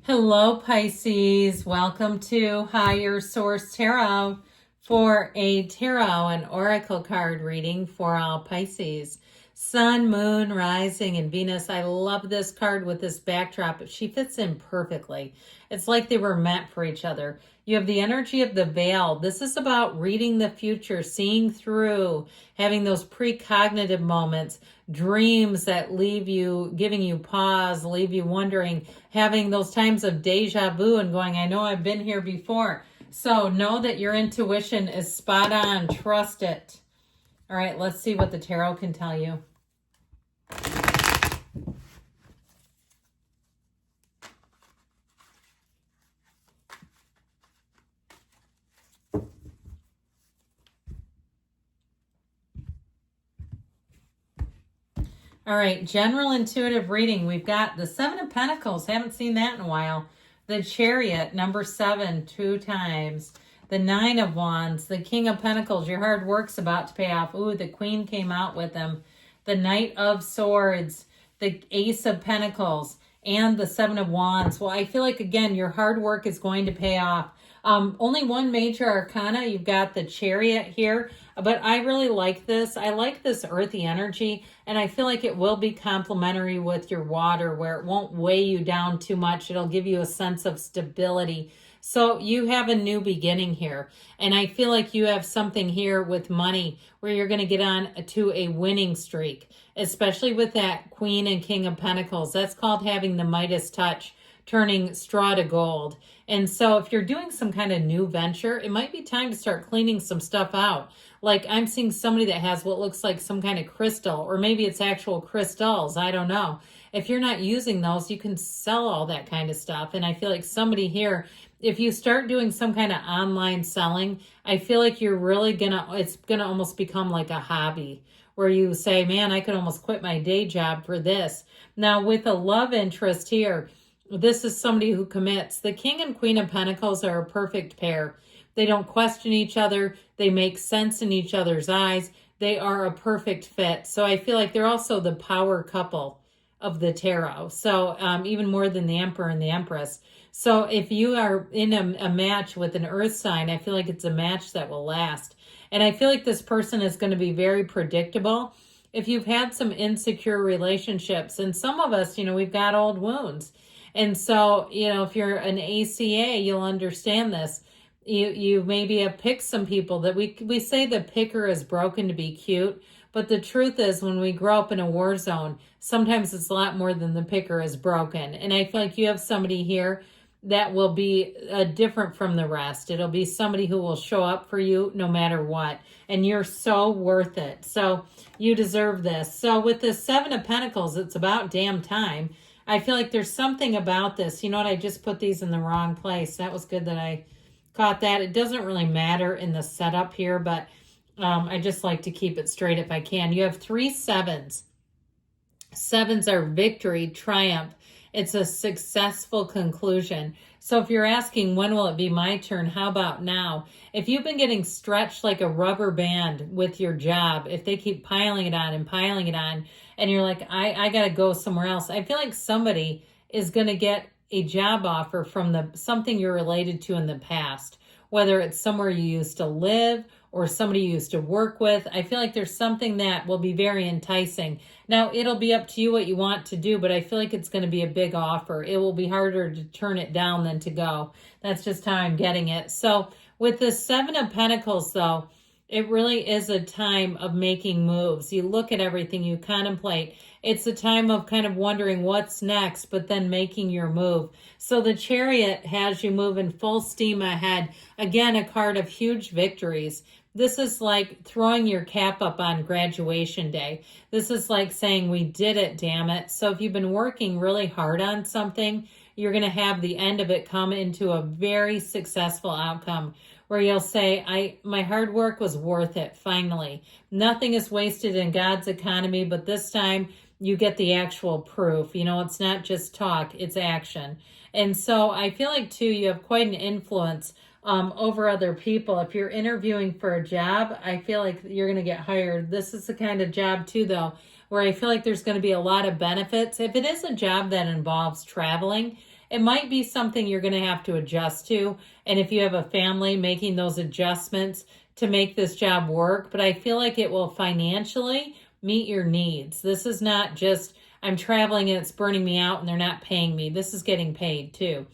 Hello, Pisces. Welcome to Higher Source Tarot for a tarot and oracle card reading for all Pisces. Sun, Moon, Rising, and Venus. I love this card with this backdrop. She fits in perfectly. It's like they were meant for each other. You have the energy of the veil. This is about reading the future, seeing through, having those precognitive moments, dreams that leave you, giving you pause, leave you wondering, having those times of deja vu and going, I know I've been here before. So know that your intuition is spot on. Trust it. All right, let's see what the tarot can tell you. All right, general intuitive reading. We've got the Seven of Pentacles. Haven't seen that in a while. The Chariot, number 7, 2 times. The Nine of Wands, the King of Pentacles. Your hard work's about to pay off. Ooh, the Queen came out with them. The Knight of Swords, the Ace of Pentacles, and the Seven of Wands. Well, I feel like, again, your hard work is going to pay off. Only one major arcana. You've got the Chariot here, but I really like this. I like this earthy energy, and I feel like it will be complementary with your water, where it won't weigh you down too much. It'll give you a sense of stability. So you have a new beginning here, and I feel like you have something here with money where you're going to get on to a winning streak, especially with that Queen and King of Pentacles. That's called having the Midas touch, turning straw to gold. And so if you're doing some kind of new venture, it might be time to start cleaning some stuff out. Like I'm seeing somebody that has what looks like some kind of crystal, or maybe it's actual crystals. I don't know. If you're not using those, you can sell all that kind of stuff. And I feel like somebody here, if you start doing some kind of online selling, I feel like you're really it's gonna almost become like a hobby where you say, man, I could almost quit my day job for this. Now with a love interest here, this is somebody who commits. The King and Queen of Pentacles are a perfect pair. They don't question each other. They make sense in each other's eyes. They are a perfect fit. So I feel like they're also the power couple of the tarot. So even more than the Emperor and the Empress. So if you are in a match with an earth sign, I feel like it's a match that will last. And I feel like this person is going to be very predictable. If you've had some insecure relationships, and some of us, we've got old wounds. And so, if you're an ACA, you'll understand this. You maybe have picked some people that we say the picker is broken to be cute. But the truth is, when we grow up in a war zone, sometimes it's a lot more than the picker is broken. And I feel like you have somebody here that will be different from the rest. It'll be somebody who will show up for you no matter what. And you're so worth it. So you deserve this. So with the Seven of Pentacles, it's about damn time. I feel like there's something about this. You know what? I just put these in the wrong place. That was good that I caught that. It doesn't really matter in the setup here, but I just like to keep it straight if I can. You have 3 sevens. Sevens are victory, triumph. It's a successful conclusion. So if you're asking, when will it be my turn? How about now? If you've been getting stretched like a rubber band with your job, if they keep piling it on, and you're like, I got to go somewhere else. I feel like somebody is going to get a job offer from something you're related to in the past, whether it's somewhere you used to live or somebody you used to work with. I feel like there's something that will be very enticing. Now, it'll be up to you what you want to do, but I feel like it's going to be a big offer. It will be harder to turn it down than to go. That's just how I'm getting it. So with the Seven of Pentacles, though, it really is a time of making moves. You look at everything, you contemplate. It's a time of kind of wondering what's next, but then making your move. So the Chariot has you moving full steam ahead. Again, a card of huge victories. This is like throwing your cap up on graduation day. This is like saying, we did it, damn it. So if you've been working really hard on something, you're going to have the end of it come into a very successful outcome where you'll say, my hard work was worth it, finally. Nothing is wasted in God's economy, but this time you get the actual proof. It's not just talk, it's action. And so I feel like, too, you have quite an influence over other people. If you're interviewing for a job, I feel like you're going to get hired. This is the kind of job, too, though, where I feel like there's going to be a lot of benefits. If it is a job that involves traveling, It might be something you're going to have to adjust to. And if you have a family, making those adjustments to make this job work. But I feel like it will financially meet your needs. This is not just, I'm traveling and it's burning me out and they're not paying me. This is getting paid too.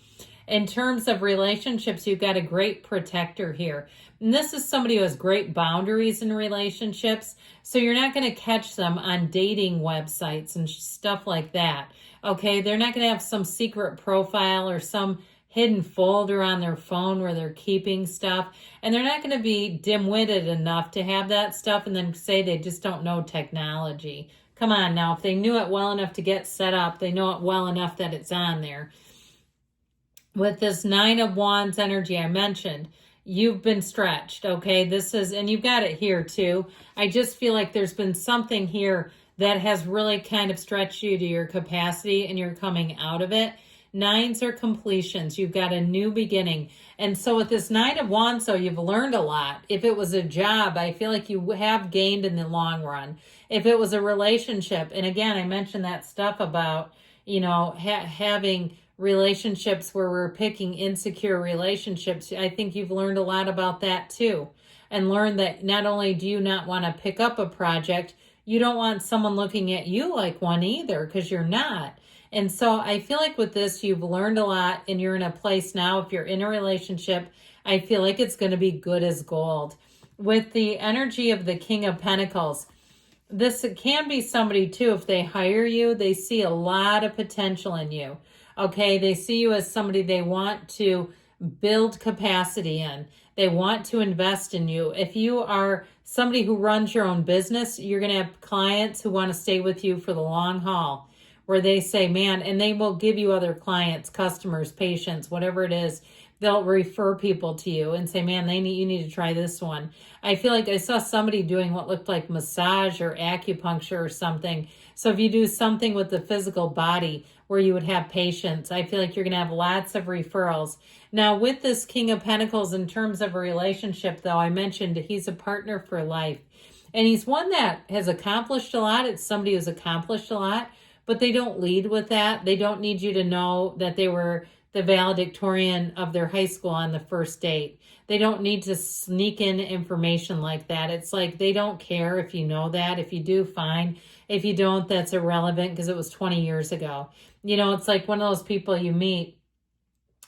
In terms of relationships, you've got a great protector here. And this is somebody who has great boundaries in relationships. So you're not going to catch them on dating websites and stuff like that. Okay, they're not going to have some secret profile or some hidden folder on their phone where they're keeping stuff. And they're not going to be dim-witted enough to have that stuff and then say they just don't know technology. Come on now, if they knew it well enough to get set up, they know it well enough that it's on there. With this 9 of Wands energy I mentioned, you've been stretched, okay? This is, and you've got it here too. I just feel like there's been something here that has really kind of stretched you to your capacity and you're coming out of it. 9s are completions. You've got a new beginning. And so with this 9 of Wands, so you've learned a lot. If it was a job, I feel like you have gained in the long run. If it was a relationship, and again, I mentioned that stuff about, you know, having relationships where we're picking insecure relationships. I think you've learned a lot about that too. And learned that not only do you not want to pick up a project, you don't want someone looking at you like one either, because you're not. And so I feel like with this, you've learned a lot and you're in a place now. If you're in a relationship, I feel like it's going to be good as gold. With the energy of the King of Pentacles, this can be somebody too, if they hire you, they see a lot of potential in you. Okay, they see you as somebody they want to build capacity in. They want to invest in you. If you are somebody who runs your own business, you're going to have clients who want to stay with you for the long haul, where they say, man, and they will give you other clients, customers, patients, whatever it is. They'll refer people to you and say, man, you need to try this one. I feel like I saw somebody doing what looked like massage or acupuncture or something. So if you do something with the physical body where you would have patients, I feel like you're going to have lots of referrals. Now with this King of Pentacles, in terms of a relationship, though, I mentioned he's a partner for life. And he's one that has accomplished a lot. It's somebody who's accomplished a lot, but they don't lead with that. They don't need you to know that they were the valedictorian of their high school on the first date. They don't need to sneak in information like that. It's like they don't care if you know that. If you do, fine. If you don't, that's irrelevant because it was 20 years ago. You know, it's like one of those people you meet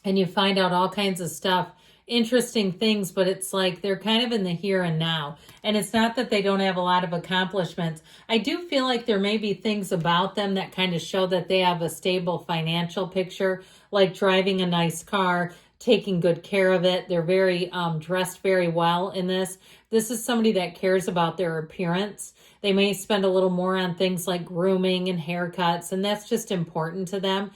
and you find out all kinds of stuff, interesting things, but it's like they're kind of in the here and now. And it's not that they don't have a lot of accomplishments. I do feel like there may be things about them that kind of show that they have a stable financial picture, like driving a nice car, taking good care of it. They're very dressed very well in this. This is somebody that cares about their appearance. They may spend a little more on things like grooming and haircuts, and that's just important to them.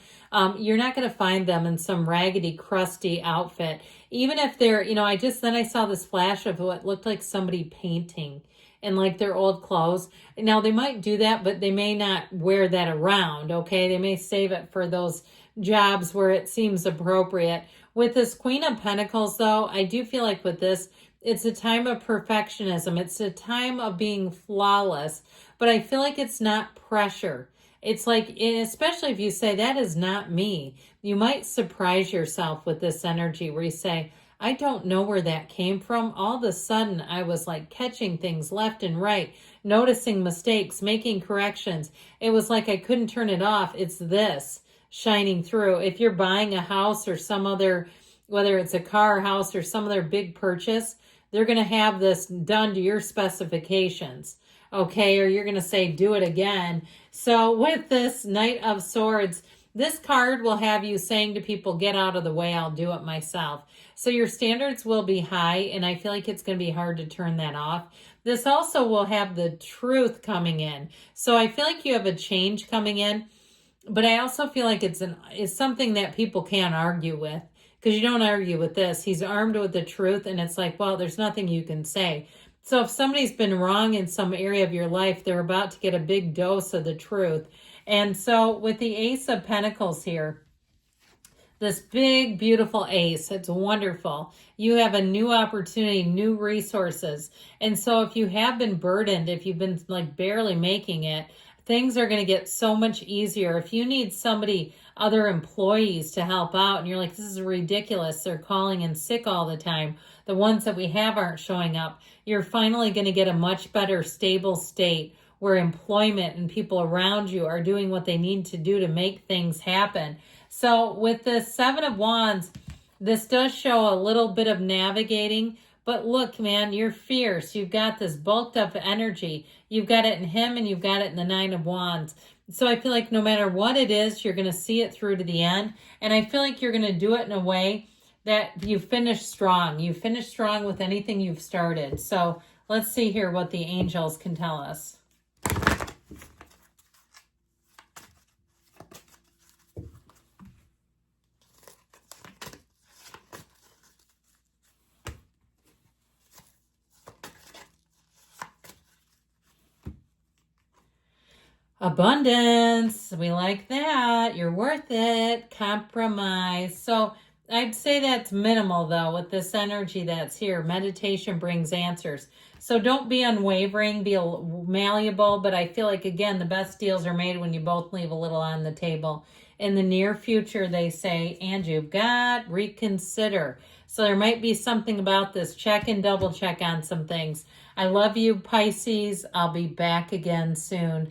You're not going to find them in some raggedy, crusty outfit. Even if they're, you know, I saw this flash of what looked like somebody painting in like their old clothes. Now they might do that, but they may not wear that around, okay? They may save it for those jobs where it seems appropriate. With this Queen of Pentacles, though, I do feel like with this, it's a time of perfectionism. It's a time of being flawless, but I feel like it's not pressure. It's like, especially if you say, that is not me, you might surprise yourself with this energy where you say, I don't know where that came from. All of a sudden, I was like catching things left and right, noticing mistakes, making corrections. It was like I couldn't turn it off. It's this shining through. If you're buying a house or some other, whether it's a car, house, or some other big purchase, they're going to have this done to your specifications, okay? Or you're going to say, do it again. So with this Knight of Swords, this card will have you saying to people, get out of the way, I'll do it myself. So your standards will be high, and I feel like it's going to be hard to turn that off. This also will have the truth coming in. So I feel like you have a change coming in, but I also feel like it's something that people can't argue with, because you don't argue with this. He's armed with the truth, and it's like, well, there's nothing you can say. So if somebody's been wrong in some area of your life, they're about to get a big dose of the truth. And so with the Ace of Pentacles here, this big, beautiful ace, it's wonderful. You have a new opportunity, new resources. And so if you have been burdened, if you've been like barely making it, things are going to get so much easier. If you need somebody other employees to help out. And you're like, this is ridiculous. They're calling in sick all the time. The ones that we have aren't showing up. You're finally going to get a much better stable state where employment and people around you are doing what they need to do to make things happen. So with the Seven of Wands, this does show a little bit of navigating, but look, man, you're fierce. You've got this bulked up energy. You've got it in him and you've got it in the Nine of Wands. So I feel like no matter what it is, you're going to see it through to the end. And I feel like you're going to do it in a way that you finish strong. You finish strong with anything you've started. So let's see here what the angels can tell us. Abundance. We like that. You're worth it. Compromise. So I'd say that's minimal, though, with this energy that's here. Meditation brings answers. So don't be unwavering. Be malleable. But I feel like, again, the best deals are made when you both leave a little on the table. In the near future, they say, and you've got reconsider. So there might be something about this. Check and double check on some things. I love you, Pisces. I'll be back again soon.